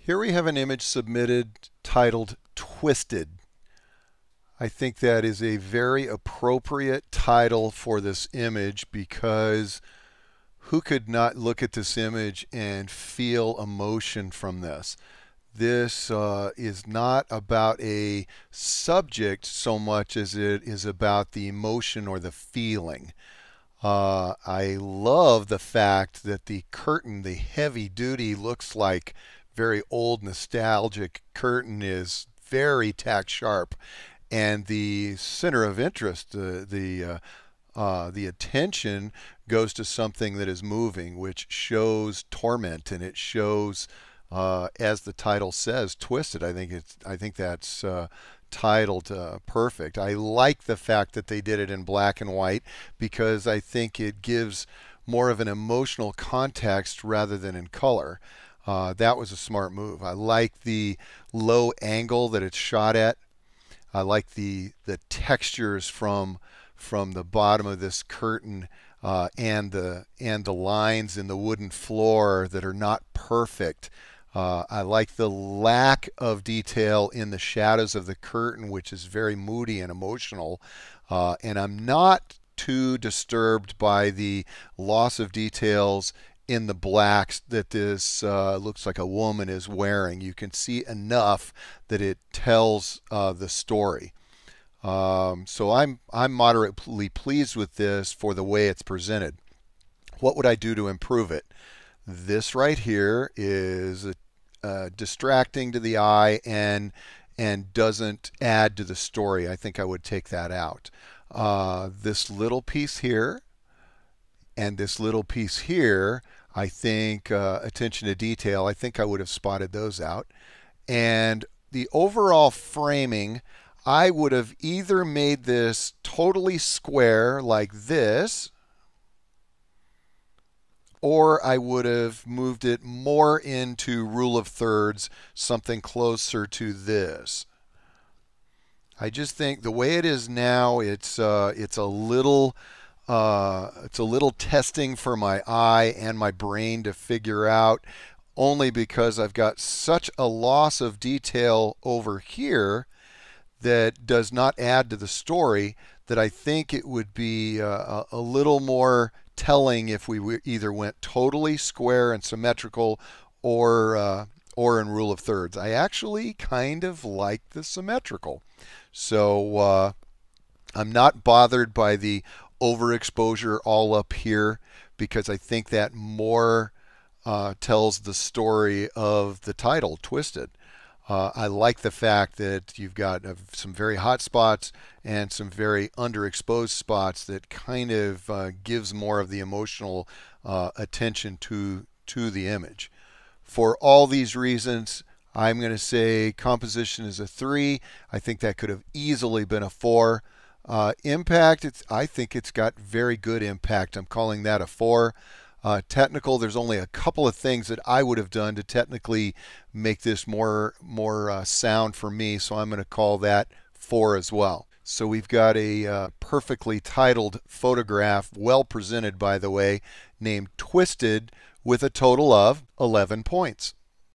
Here we have an image submitted titled Twisted. I think that is a very appropriate title for this image because who could not look at this image and feel emotion from this? This is not about a subject so much as it is about the emotion or the feeling. I love the fact that the curtain, the heavy duty, looks like very old nostalgic curtain is very tack sharp, and the center of interest, the attention goes to something that is moving, which shows torment, and it shows, as the title says, twisted. I think that's titled perfect. I like the fact that they did it in black and white because I think it gives more of an emotional context rather than in color. That was a smart move. I like the low angle that it's shot at. I like the textures from the bottom of this curtain and the lines in the wooden floor that are not perfect. I like the lack of detail in the shadows of the curtain, which is very moody and emotional. And I'm not too disturbed by the loss of details in the blacks that this looks like a woman is wearing. You can see enough that it tells the story. So I'm moderately pleased with this for the way it's presented. What would I do to improve it? This right here is distracting to the eye and doesn't add to the story. I think I would take that out. This little piece here and this little piece here, I think attention to detail, I think I would have spotted those out. And the overall framing, I would have either made this totally square like this, or I would have moved it more into rule of thirds, something closer to this. I just think the way it is now, it's a little testing for my eye and my brain to figure out, only because I've got such a loss of detail over here that does not add to the story, that I think it would be a little more telling if we either went totally square and symmetrical or in rule of thirds. I actually kind of like the symmetrical. So I'm not bothered by the overexposure all up here because I think that more tells the story of the title, Twisted. I like the fact that you've got some very hot spots and some very underexposed spots that kind of gives more of the emotional attention to the image. For all these reasons, I'm going to say composition is a 3. I think that could have easily been a 4. Impact, I think it's got very good impact. I'm calling that a 4. Technical, there's only a couple of things that I would have done to technically make this more sound for me, so I'm going to call that 4 as well. So we've got a perfectly titled photograph, well presented by the way, named Twisted, with a total of 11 points.